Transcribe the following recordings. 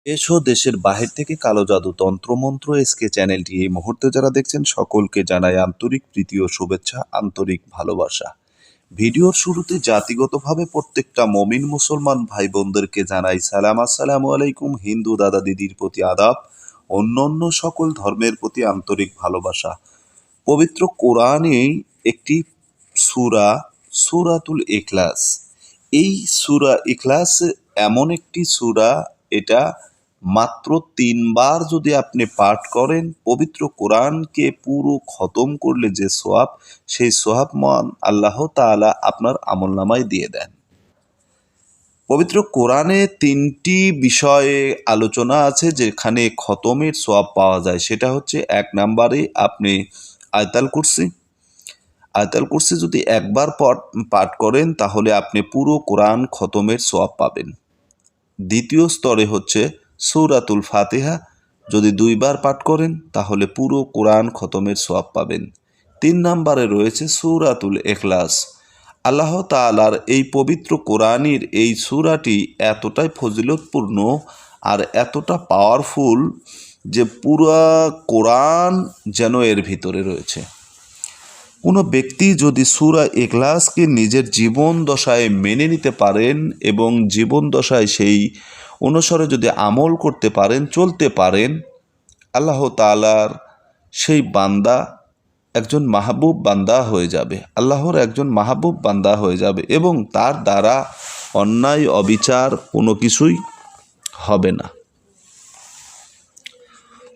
দেশ ও দেশের বাহির থেকে কালো জাদু তন্ত্রমন্ত্র এসকে চ্যানেলটি এই মুহূর্তে যারা দেখছেন সকলকে জানাই আন্তরিক প্রীতি ও শুভেচ্ছা, আন্তরিক ভালোবাসা। ভিডিওর শুরুতে জাতিগতভাবে প্রত্যেকটা মমিন মুসলমান ভাই বোনদেরকে জানাই সালাম, আসসালামু আলাইকুম। হিন্দু দাদা দিদির প্রতি আদাব, অন্যান্য সকল ধর্মের প্রতি আন্তরিক ভালোবাসা। পবিত্র কোরআনে একটি সূরা, সূরাতুল ইখলাস। এই সূরা ইখলাস এমন একটি সূরা, এটা মাত্র ৩ বার যদি আপনি পাঠ করেন, পবিত্র কোরআনকে পুরো খতম করলে যে সওয়াব, সেই সওয়াব মহান আল্লাহ তাআলা আপনার আমলনামায় দিয়ে দেন। পবিত্র কোরআনে ৩টি বিষয়ে আলোচনা আছে যেখানে খতমের সওয়াব পাওয়া যায়। সেটা হচ্ছে ১ নম্বরে আপনি আয়াতুল কুরসি। আয়াতুল কুরসি যদি একবার পাঠ করেন তাহলে আপনি পুরো কোরআন খতমের সওয়াব পাবেন। দ্বিতীয় স্তরে হচ্ছে সূরাতুল ফাতিহা, যদি ২ বার পাঠ করেন তাহলে পুরো কোরআন খতমের সওয়াব পাবেন। ৩ নম্বরে রয়েছে সূরাতুল ইখলাস। আল্লাহ তাআলার এই পবিত্র কোরআনের এই সূরাটি এতটাই ফজিলতপূর্ণ আর এতটা পাওয়ারফুল যে পুরা কোরআন যেন এর ভিতরে রয়েছে। কোনো ব্যক্তি যদি সূরা ইখলাসকে নিজের জীবন দশায় মেনে নিতে পারেন এবং জীবন দশায় সেই অনুসারে যদি আমল করতে পারেন, চলতে পারেন, আল্লাহ তাআলার সেই বান্দা একজন মাহবুব বান্দা হয়ে যাবে, আল্লাহর একজন মাহবুব বান্দা হয়ে যাবে এবং তার দ্বারা অন্যায় অবিচার কোনো কিছুই হবে না।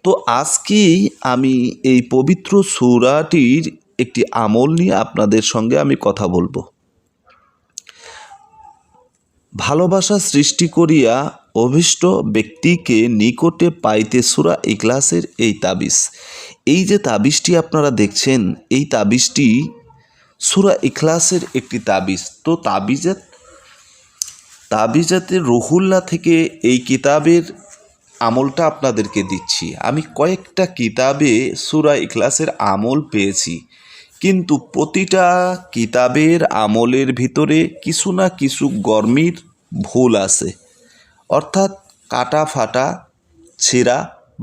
তো আজকেই আমি এই পবিত্র সূরাটির একটি আমল নিয়ে আপনাদের সঙ্গে আমি কথা বলবো। ভালোবাসা সৃষ্টি করিয়া অভীষ্ট ব্যক্তিকে নিকটে পাইতে সূরা ইখলাসের এই তাবিজ। এই যে তাবিজটি আপনারা দেখছেন, এই তাবিজটি সূরা ইখলাসের একটি তাবিজ। তো তাবিজাতে রুহুল্লাহ থেকে এই কিতাবের আমলটা আপনাদেরকে দিচ্ছি। আমি কয়েকটা কিতাবে সূরা ইখলাসের আমল পেয়েছি, কিন্তু প্রতিটা কিতাবের আমলের ভিতরে কিছু না কিছু গরমির ভুল আছে, অর্থাৎ কাটা ফাটা, ছেঁড়া,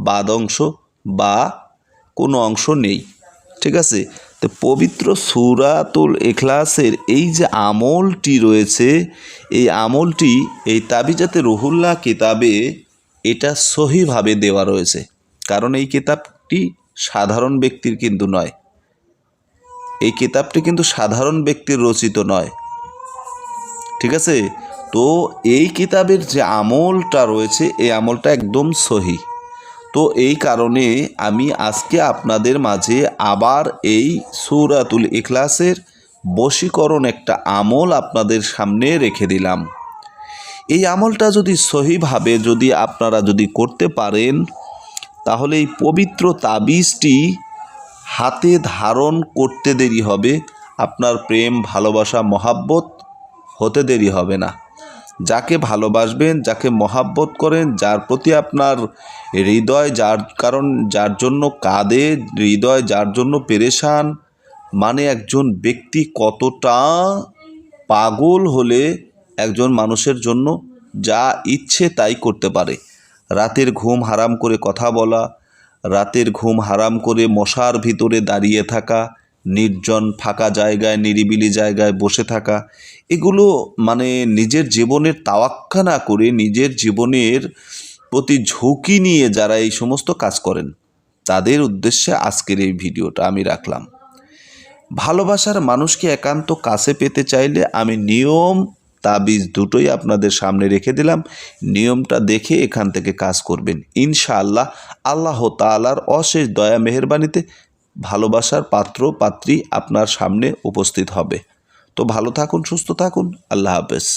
বাদ অংশ বা কোনো অংশ নেই। ঠিক আছে? তো পবিত্র সূরাতুল ইখলাসের এই যে আমলটি রয়েছে, এই আমলটি এই তাবিজাতে রুহুল্লাহ কিতাবে এটা সহিভাবে দেওয়া রয়েছে। কারণ এই কিতাবটি সাধারণ ব্যক্তির কিন্তু নয়, এই কিতাবটি কিন্তু সাধারণ ব্যক্তির রচিত নয়। ঠিক আছে? তো এই কিতাবের যে আমলটা রয়েছে, এই আমলটা একদম সহি। তো এই কারণে আমি আজকে আপনাদের মাঝে আবার এই সূরাতুল ইখলাসের বশীকরণ একটা আমল আপনাদের সামনে রেখে দিলাম। এই আমলটা যদি সহিভাবে যদি আপনারা যদি করতে পারেন, তাহলে এই পবিত্র তাবিজটি হাতে ধারণ করতে দেরি হবে, আপনার প্রেম, ভালোবাসা, মহাব্বত হতে দেরি হবে না। যাকে ভালোবাসবেন, যাকে মহাব্বত করেন, যার প্রতি আপনার হৃদয়, যার জন্য কাঁদে, হৃদয় যার জন্য পেরেশান, মানে একজন ব্যক্তি কতটা পাগল হলে একজন মানুষের জন্য যা ইচ্ছে তাই করতে পারে। রাতের ঘুম হারাম করে কথা বলা, রাতের ঘুম হারাম করে মশার ভিতরে দাঁড়িয়ে থাকা, নির্জন ফাঁকা জায়গায়, নিরিবিলি জায়গায় বসে থাকা, এগুলো মানে নিজের জীবনের তাওয়াক্কা না করে নিজের জীবনের প্রতি ঝুঁকি নিয়ে যারা এই সমস্ত কাজ করেন, তাদের উদ্দেশ্যে আজকের এই ভিডিওটা আমি রাখলাম। ভালোবাসার মানুষকে একান্ত কাছে পেতে চাইলে আমি নিয়ম তাবিজ দুটোই আপনাদের সামনে রেখে দিলাম। নিয়মটা দেখে এখান থেকে কাজ করবেন, ইনশাআল্লাহ আল্লাহ তাআলার অশেষ দয়া মেহেরবানিতে ভালোবাসার পাত্র পাত্রী আপনার সামনে উপস্থিত হবে। তো ভালো থাকুন, সুস্থ থাকুন, আল্লাহ হাফেজ।